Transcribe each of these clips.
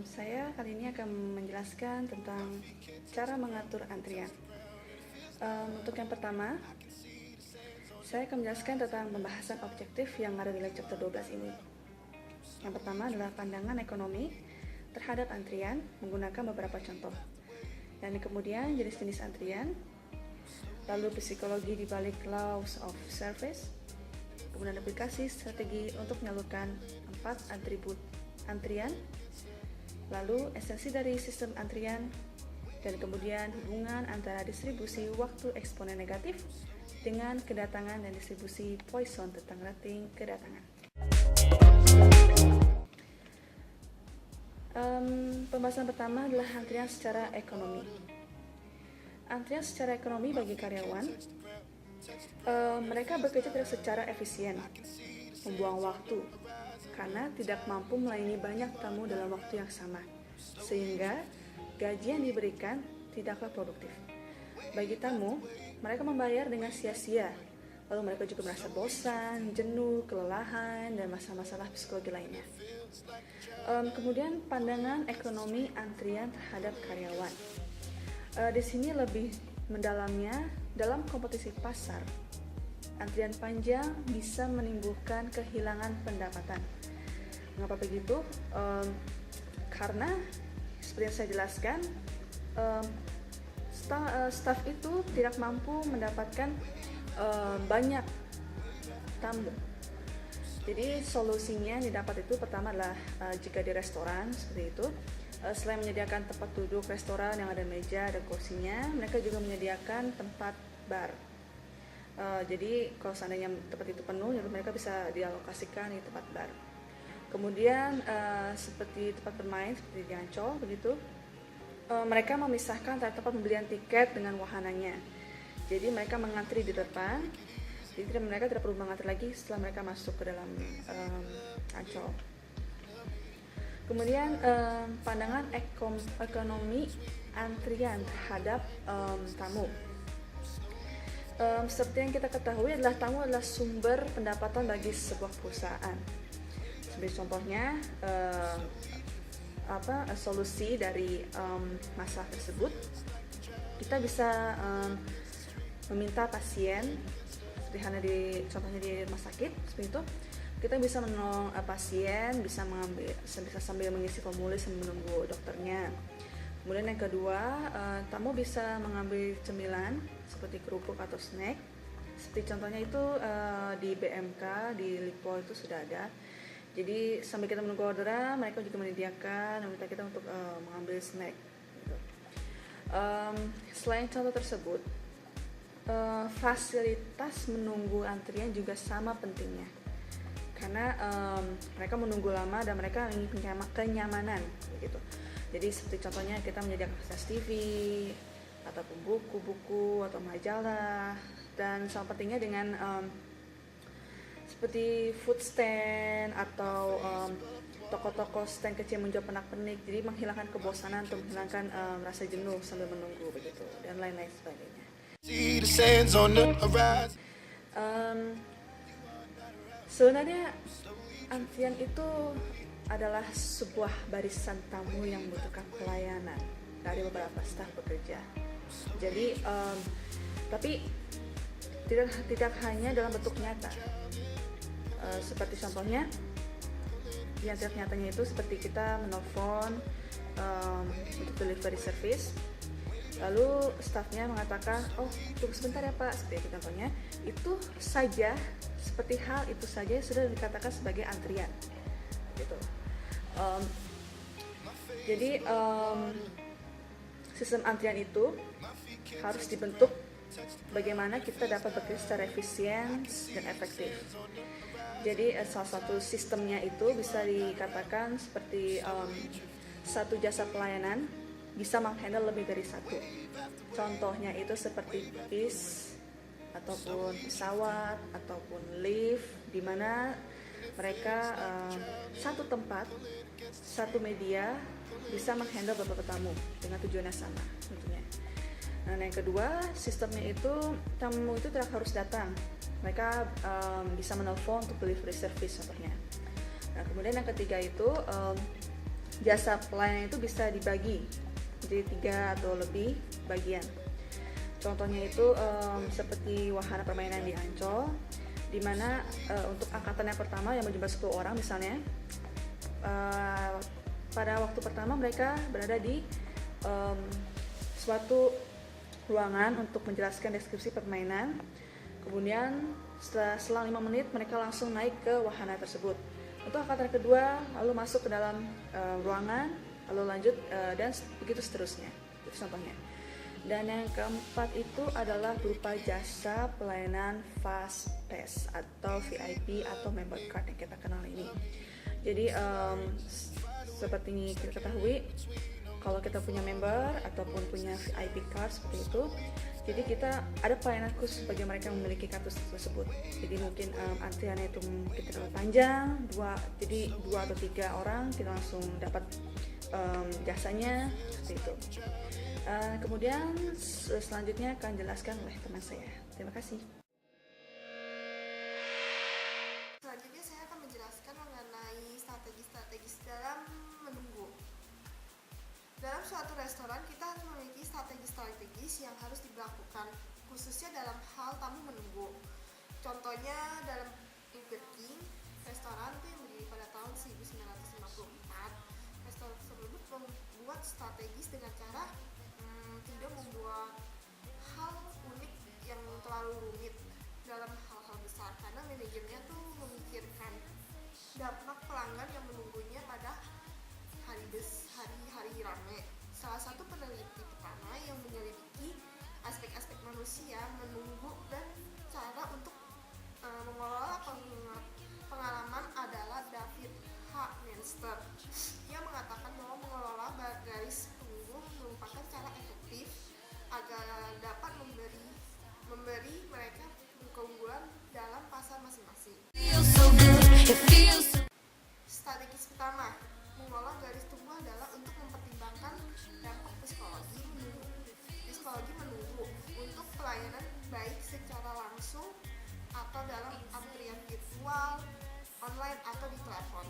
Saya kali ini akan menjelaskan tentang cara mengatur antrian. Untuk yang pertama, saya akan menjelaskan tentang pembahasan objektif yang ada di chapter 12 ini. Yang pertama adalah pandangan ekonomi terhadap antrian menggunakan beberapa contoh. Dan kemudian jenis-jenis antrian, lalu psikologi di balik laws of service, kemudian aplikasi strategi untuk menyalurkan 4 atribut antrian, lalu esensi dari sistem antrian, dan kemudian hubungan antara distribusi waktu eksponen negatif dengan kedatangan dan distribusi Poisson tentang rating kedatangan. Pembahasan pertama adalah antrian secara ekonomi. Antrian secara ekonomi bagi karyawan, mereka bekerja tidak secara efisien, membuang waktu, karena tidak mampu melayani banyak tamu dalam waktu yang sama, sehingga gaji yang diberikan tidaklah produktif. Bagi tamu, mereka membayar dengan sia-sia, lalu mereka juga merasa bosan, jenuh, kelelahan, dan masalah-masalah psikologi lainnya. Kemudian pandangan ekonomi antrian terhadap karyawan. Di sini lebih mendalamnya dalam kompetisi pasar. Antrian panjang bisa menimbulkan kehilangan pendapatan. Mengapa begitu? Karena seperti yang saya jelaskan, staf itu tidak mampu mendapatkan banyak tamu. Jadi solusinya yang didapat itu pertama adalah jika di restoran seperti itu, selain menyediakan tempat duduk restoran yang ada meja, ada kursinya, mereka juga menyediakan tempat bar. Jadi kalau seandainya tempat itu penuh, jadi mereka bisa dialokasikan di tempat bar. Kemudian seperti tempat bermain, seperti di Ancol begitu, mereka memisahkan antara tempat pembelian tiket dengan wahananya. Jadi mereka mengantri di depan, jadi mereka tidak perlu mengantri lagi setelah mereka masuk ke dalam Ancol. Kemudian pandangan ekonomi antrian terhadap tamu. Seperti yang kita ketahui adalah tamu adalah sumber pendapatan bagi sebuah perusahaan. Sebagai contohnya, solusi dari masalah tersebut, kita bisa meminta pasien, seperti halnya contohnya di rumah sakit, seperti itu, kita bisa menolong pasien, bisa sambil mengisi formulir sambil menunggu dokternya. Kemudian yang kedua, tamu bisa mengambil cemilan seperti kerupuk atau snack. Seperti contohnya itu di BMK, di Lipo itu sudah ada. Jadi sambil kita menunggu orderan, mereka juga menyediakan, meminta kita untuk mengambil snack. Gitu. Selain contoh tersebut, fasilitas menunggu antrian juga sama pentingnya. Karena mereka menunggu lama dan mereka ingin kenyamanan, gitu. Jadi seperti contohnya kita menyediakan fasilitas TV, ataupun buku-buku atau majalah, dan sama pentingnya dengan seperti food stand atau toko-toko stand kecil menjual pernak-pernik, jadi menghilangkan kebosanan atau menghilangkan rasa jenuh sambil menunggu begitu, dan lain-lain sebagainya. Sebenarnya antrian itu adalah sebuah barisan tamu yang membutuhkan pelayanan dari beberapa staf bekerja. Jadi, tapi tidak hanya dalam bentuk nyata. Seperti contohnya, yang nyatanya itu seperti kita menelpon untuk delivery service, lalu stafnya mengatakan, oh tunggu sebentar ya Pak, seperti itu contohnya. Itu saja, seperti hal itu saja sudah dikatakan sebagai antrian. Gitu. Jadi sistem antrian itu harus dibentuk bagaimana kita dapat bekerja secara efisien dan efektif. Jadi salah satu sistemnya itu bisa dikatakan seperti satu jasa pelayanan bisa menghandle lebih dari satu. Contohnya itu seperti bis ataupun pesawat ataupun lift, di mana mereka satu tempat, satu media bisa menghandle beberapa tamu dengan tujuan yang sama tentunya. Nah, yang kedua, sistemnya itu tamu itu tidak harus datang, mereka bisa menelpon untuk delivery service contohnya. Nah, kemudian yang ketiga itu jasa pelayanan itu bisa dibagi jadi 3 atau lebih bagian. Contohnya itu seperti wahana permainan di Ancol, di mana untuk angkatan yang pertama yang berjumlah 10 orang misalnya, pada waktu pertama mereka berada di suatu ruangan untuk menjelaskan deskripsi permainan. Kemudian setelah 5 menit mereka langsung naik ke wahana tersebut. Untuk angkatan kedua lalu masuk ke dalam ruangan, lalu lanjut dan begitu seterusnya. Itu contohnya. Dan yang keempat itu adalah berupa jasa pelayanan Fast Pass atau VIP atau member card yang kita kenal ini. Jadi seperti kita ketahui, kalau kita punya member ataupun punya VIP card seperti itu, jadi kita ada pelayanan khusus bagi mereka yang memiliki kartu tersebut. Jadi mungkin antriannya itu mungkin terlalu panjang, jadi 2 atau 3 orang kita langsung dapat jasanya seperti itu. Kemudian selanjutnya akan jelaskan oleh teman saya. Terima kasih. Selanjutnya saya akan menjelaskan mengenai strategi-strategi dalam menunggu. Dalam suatu restoran, kita harus memiliki strategi-strategis yang harus dilakukan, khususnya dalam hal tamu menunggu. Contohnya dalam Burger King, restoran itu yang berdiri pada tahun 1954. Restoran tersebut membuat strategis dengan cara tidak membuat hal unik yang terlalu rumit dalam hal-hal besar, karena manajernya tuh memikirkan dampak pelanggan yang menunggunya pada hari-hari rame. Salah satu peneliti pertama yang menyelidiki aspek-aspek manusia menunggu dan cara untuk mengelola pengalaman adalah David H. Menster. Ia mengatakan bahwa mengelola garis tunggu merupakan cara efektif agar dapat memberi mereka keunggulan dalam pasar masing-masing. Strategis pertama mengolah garis tunggu adalah untuk mempertimbangkan dampak psikologi menunggu untuk pelayanan baik secara langsung atau dalam antrian virtual, online atau di telepon.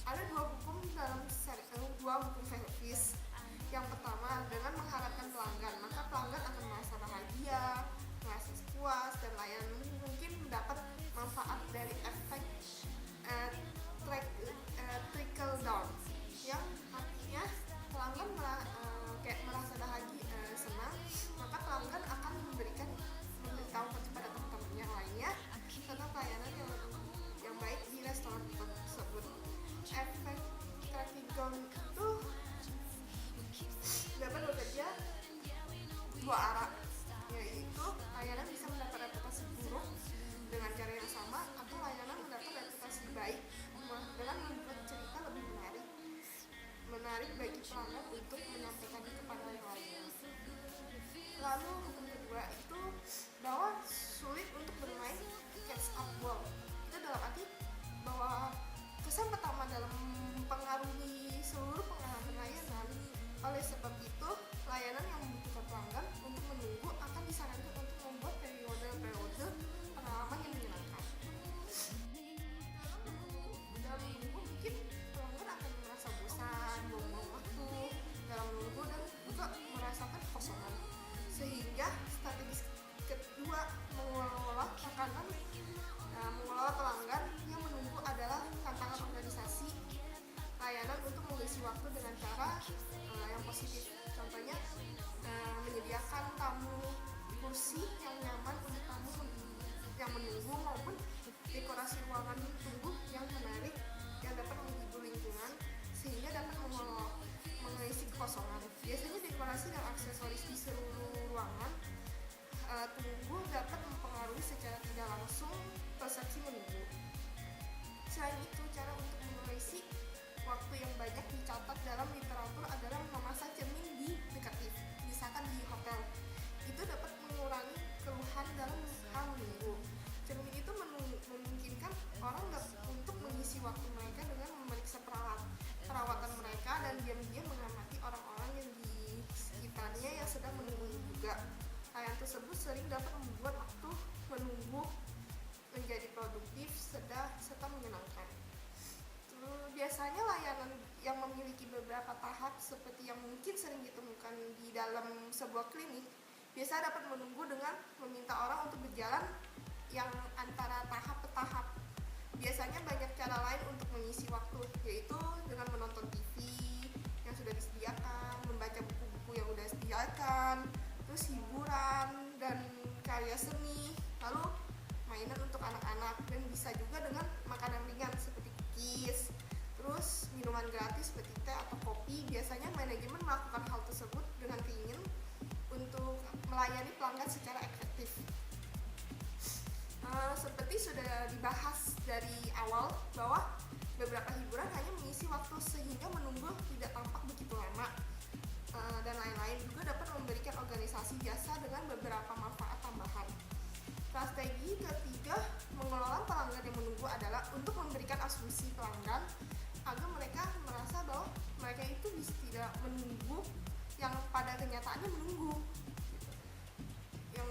Ada 2 hukum dalam 2 hukum service. Yang pertama, dengan mengharapkan pelanggan, maka pelanggan akan merasa bahagia, merasa puas, dan layanan mungkin mendapat manfaat dari efek trickle down, yang artinya pelanggan merasa bahagia, senang, maka pelanggan akan memberitahu kepada teman-teman yang lainnya tentang pelayanan yang baik di restoran tersebut. Efek trickle down itu dapat bekerja 2 arah, yaitu layanan bisa mendapat reputasi buruk dengan cara yang sama, atau layanan mendapat reputasi baik dengan membuat cerita lebih menarik bagi pelanggan untuk menyampaikannya kepada yang lainnya. Lalu hukum kedua itu bahwa sulit untuk bermain catch up ball. Itu dalam arti bahwa kesan pertama dalam mempengaruhi seluruh pengalaman layanan. Oleh sebab itu, layanan yang membutuhkan pelanggan untuk menunggu akan disarankan untuk membuat periode pengalaman yang menyenangkan. Dalam menunggu mungkin pelanggan akan merasa bosan, buang-buang waktu dalam menunggu, dan juga merasakan kekosongan. Sehingga strategi kedua mengelola pelanggan yang menunggu adalah tantangan organisasi layanan untuk mengisi waktu dengan cara yang positif. Contohnya menyediakan kursi yang nyaman untuk tamu yang menunggu, maupun dekorasi ruangan tunggu yang menarik yang dapat menghibur lingkungan sehingga dapat mengisi kekosongan. Biasanya dekorasi dan aksesoris di seluruh ruangan tunggu dapat mempengaruhi secara tidak langsung persepsi menunggu. Selain itu, cara untuk mengisi waktu yang banyak dicatat dalam literatur adalah memasang cermin di dekat lift, misalkan di hotel. Itu dapat mengurangi keluhan dalam hal menunggu. Cermin itu memungkinkan orang untuk mengisi waktu mereka dengan memeriksa perawatan mereka dan diam-diam mengamati orang-orang yang di sekitarnya yang sedang menunggu juga. Layanan tersebut sering dapat membuat waktu menunggu menjadi produktif serta menyenangkan. Biasanya layanan yang memiliki seperti yang mungkin sering ditemukan di dalam sebuah klinik, biasa dapat menunggu dengan meminta orang untuk berjalan yang antara tahap ke tahap. Biasanya banyak cara lain untuk mengisi waktu, yaitu dengan menonton TV yang sudah disediakan, membaca buku-buku yang sudah disediakan, terus hiburan dan karya seni, lalu mainan untuk anak-anak, dan bisa juga dengan makanan ringan seperti cookies, terus minuman gratis seperti teh atau kopi. Biasanya manajemen melakukan hal tersebut dengan keinginan untuk melayani pelanggan secara efektif. Seperti sudah dibahas dari awal bahwa beberapa hiburan hanya mengisi waktu sehingga menunggu tidak tampak begitu lama, dan lain-lain juga dapat memberikan organisasi jasa dengan beberapa manfaat tambahan. Strategi ketiga mengelola pelanggan yang menunggu adalah untuk memberikan asumsi pelanggan agar mereka merasa bahwa mereka itu bisa tidak menunggu yang pada kenyataannya menunggu. Yang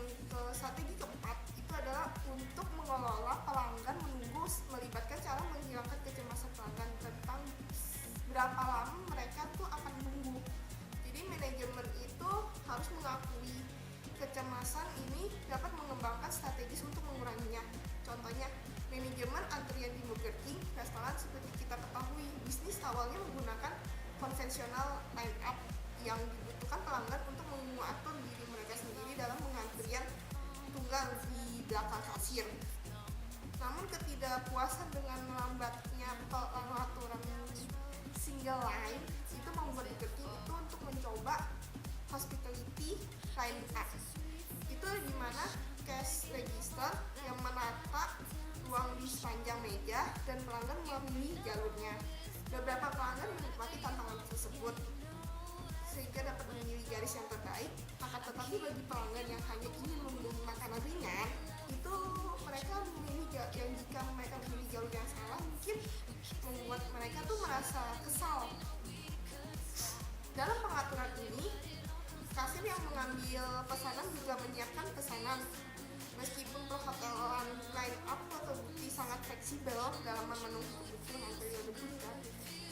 strategi keempat itu adalah untuk mengelola pelanggan menunggu melibatkan cara menghilangkan kecemasan pelanggan tentang berapa lama mereka tuh akan menunggu. Jadi manajemen itu harus mengakui kecemasan ini dapat mengembangkan strategis untuk menguranginya. Contohnya, manajemen antrian di Burger King restoran seperti kita ketahui, bisnis awalnya menggunakan konvensional line up yang dibutuhkan pelanggan untuk mengatur diri mereka sendiri dalam mengantrian tunggal di belakang kasir. Namun ketidakpuasan dengan lambatnya pengaturan single line itu membuat Burger King itu untuk mencoba hospitality line up. Itu dimana cash register yang menata ruang di sepanjang meja dan pelanggan memilih jalurnya. Beberapa pelanggan menikmati tantangan tersebut sehingga dapat memilih garis yang terbaik. Akan tetapi bagi pelanggan yang hanya ingin membeli makanan ringan, itu mereka memilih yang jika mereka memilih jalur yang salah mungkin membuat mereka tuh merasa kesal. Dalam pengaturan ini, kasir yang mengambil pesanan juga menyiapkan pesanan. Meskipun perhotelan line up terbukti sangat fleksibel dalam memenuhi kebutuhan yang beliau debutkan,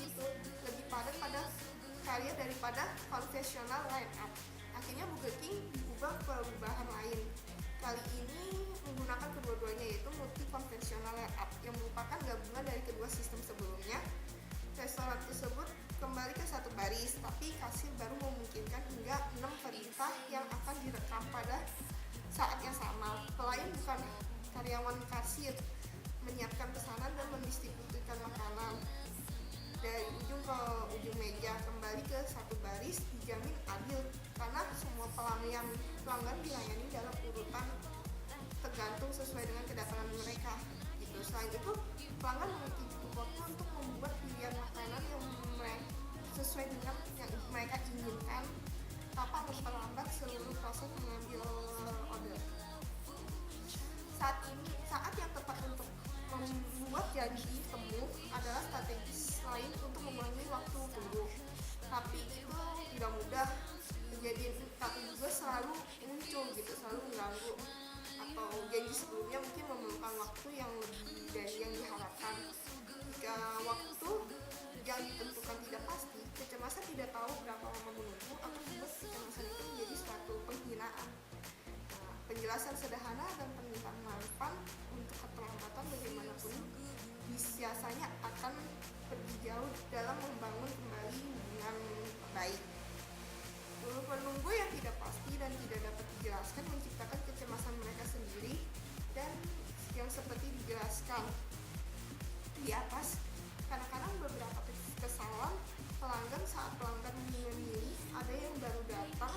itu lebih padat pada karya daripada konvensional line up. Akhirnya Burger King diubah perubahan lain. Kali ini menggunakan kedua-duanya, yaitu multi konvensional line up yang merupakan gabungan dari kedua sistem sebelumnya. Restoran tersebut kembali ke satu baris, tapi kasir baru memungkinkan hingga 6 perintah yang akan direkam pada saat yang sama. Pelayan bukan karyawan kasir, menyiapkan pesanan dan mendistribusikan makanan dari ujung ke ujung meja kembali ke satu baris, dijamin adil karena semua pelanggan dilayani dalam urutan tergantung sesuai dengan kedatangan mereka. Gitu. Selain itu, pelanggan memiliki cukup waktu untuk membuat pilihan makanan yang sesuai dengan yang mereka inginkan tanpa memperlambat seluruh proses mengambil order. Saat yang tepat untuk membuat janji temu adalah strategis lain untuk mengurangi waktu tunggu. Tapi itu tidak mudah. Kejadian tapi juga selalu muncul gitu, selalu mengganggu. Atau janji sebelumnya mungkin memerlukan waktu yang lebih dari yang diharapkan. Jika waktu yang ditentukan tidak pasti, kecemasan tidak tahu berapa lama menunggu akan membuat kecemasan itu menjadi suatu penghinaan. Penjelasan sederhana dan permintaan maafan untuk keterlambatan bagaimanapun biasanya akan pergi jauh dalam membangun kembali hubungan baik. Menunggu yang tidak pasti dan tidak dapat dijelaskan menciptakan kecemasan mereka sendiri, dan yang seperti dijelaskan di atas, kadang-kadang beberapa kesalahan pelanggan saat pelanggan memilih ada yang baru datang,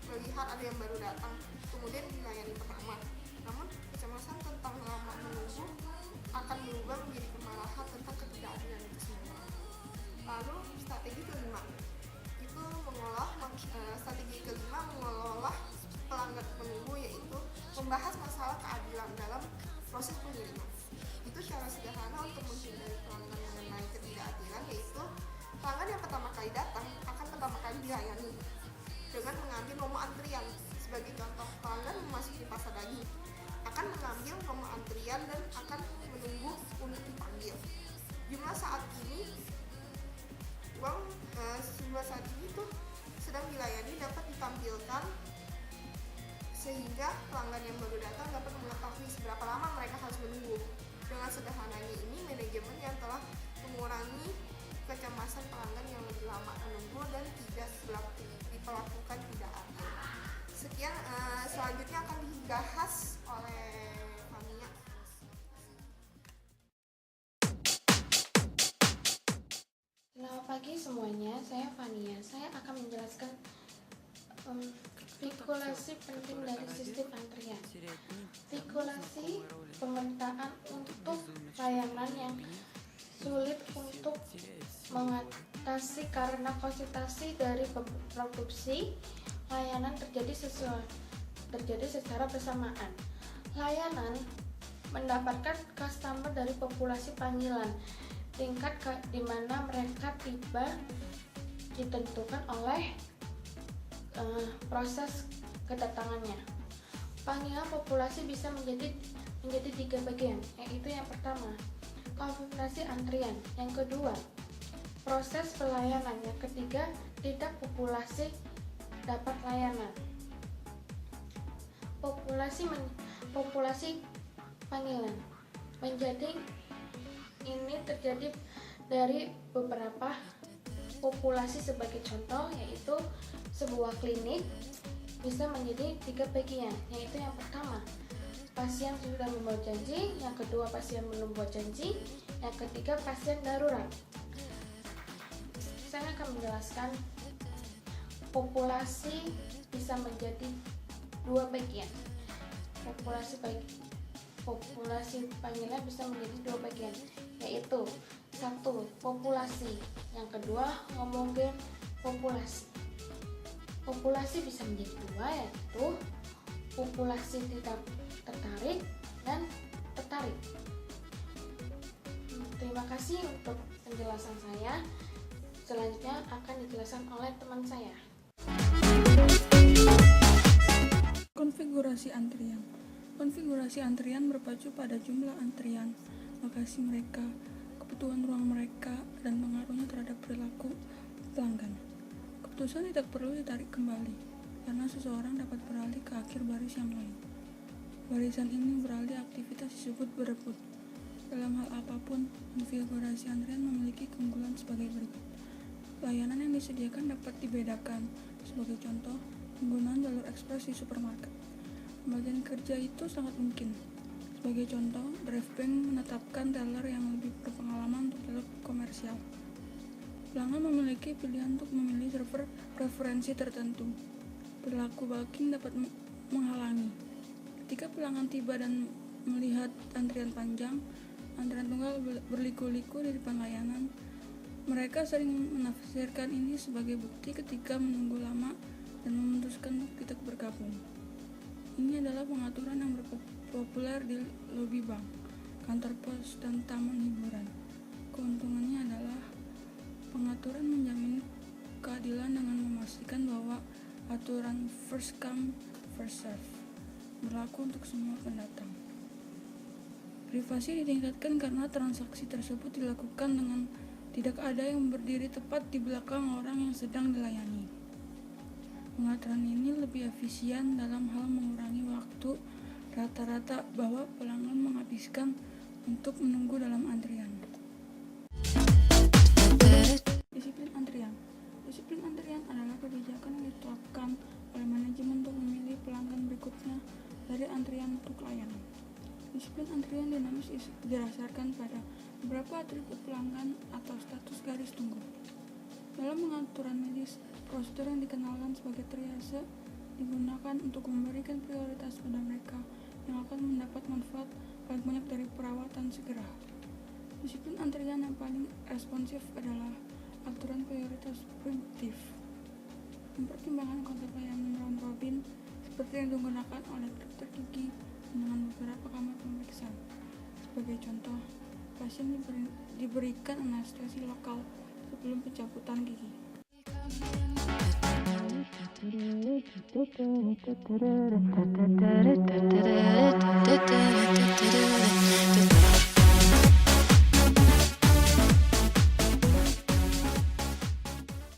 melihat ada yang baru datang, kemudian dilayani pertama. Namun kecemasan tentang lama menunggu akan berubah menjadi kemarahan tentang ketidakadilan itu semua. Lalu strategi kelima itu mengelola pelanggan menunggu, yaitu membahas masalah keadilan dalam proses pengiriman. Itu cara sederhana untuk menghindari pelanggan mengenai ketidakadilan, yaitu pelanggan yang pertama kali datang akan pertama kali dilayani dengan mengambil nomor antrian. Sebagai contoh, pelanggan memasuki pasar daging akan mengambil nomor antrian dan akan menunggu untuk dipanggil. Jumlah saat ini uang Sebuah saat ini tuh sedang dilayani dapat ditampilkan sehingga pelanggan yang baru datang dapat mengetahui seberapa lama mereka harus menunggu. Dengan sederhananya ini, manajemen yang telah mengurangi kecemasan pelanggan yang lebih lama menunggu dan tidak diperlakukan tidak adil. Sekian, selanjutnya akan dibahas oleh Fania. Selamat pagi semuanya, saya Fania. Saya akan menjelaskan spekulasi penting dari sistem antrian. Spekulasi pemetaan untuk layanan yang sulit untuk mengatasi karena konsentrasi dari produksi layanan terjadi secara bersamaan. Layanan mendapatkan customer dari populasi panggilan. Tingkat di mana mereka tiba ditentukan oleh proses kedatangannya. Panggilan populasi bisa menjadi 3 bagian, yaitu yang pertama, konfigurasi antrian, yang kedua, proses pelayanan, yang ketiga, tidak populasi dapat layanan. Populasi panggilan ini terjadi dari beberapa populasi. Sebagai contoh, yaitu sebuah klinik bisa menjadi 3 bagian, yaitu yang pertama, pasien sudah membuat janji, yang kedua, pasien belum buat janji, yang ketiga, pasien darurat. Saya akan menjelaskan populasi bisa menjadi 2 bagian. Populasi panggilan bisa menjadi 2 bagian, yaitu 1. Populasi, yang kedua ngomongin populasi. Populasi bisa menjadi 2, yaitu populasi tidak tertarik dan tertarik. Terima kasih untuk penjelasan saya. Selanjutnya akan dijelaskan oleh teman saya. Konfigurasi antrian. Konfigurasi antrian berpacu pada jumlah antrian, lokasi mereka, kebutuhan ruang mereka, dan pengaruhnya terhadap perilaku pelanggan. Keputusan tidak perlu ditarik kembali, karena seseorang dapat beralih ke akhir baris yang lain. Barisan ini beralih aktivitas disebut berebut. Dalam hal apapun, konfigurasi antrian memiliki keunggulan sebagai berikut. Layanan yang disediakan dapat dibedakan. Sebagai contoh, penggunaan jalur ekspres di supermarket. Pembagian kerja itu sangat mungkin. Sebagai contoh, DriveBank menetapkan teller yang lebih berpengalaman untuk jalur komersial. Pelanggan memiliki pilihan untuk memilih server preferensi tertentu. Perilaku bulking dapat menghalangi. Ketika pelanggan tiba dan melihat antrian panjang, antrian tunggal berliku-liku di depan layanan, mereka sering menafsirkan ini sebagai bukti ketika menunggu lama dan memutuskan untuk tidak bergabung. Ini adalah pengaturan yang populer di lobi bank, kantor pos, dan taman hiburan. Keuntungannya adalah pengaturan menjamin keadilan dengan memastikan bahwa aturan first come, first serve berlaku untuk semua pendatang. Privasi ditingkatkan karena transaksi tersebut dilakukan dengan tidak ada yang berdiri tepat di belakang orang yang sedang dilayani. Pengaturan ini lebih efisien dalam hal mengurangi waktu rata-rata bahwa pelanggan menghabiskan untuk menunggu dalam antrian. Disiplin antrian. Disiplin antrian adalah kebijakan yang ditetapkan oleh manajemen untuk memilih pelanggan berikutnya dari antrian untuk layanan. Disiplin antrian dinamis didasarkan pada beberapa atribut pelanggan atau status garis tunggu. Dalam pengaturan medis, prosedur yang dikenalkan sebagai triase digunakan untuk memberikan prioritas pada mereka yang akan mendapat manfaat paling banyak dari perawatan segera. Disiplin antrian yang paling responsif adalah aturan prioritas preemptif. Mempertimbangkan konsep layanan round robin seperti yang digunakan oleh dokter gigi dengan beberapa kamar pemeriksaan. Sebagai contoh, pasien diberikan anestesi lokal sebelum pencabutan gigi.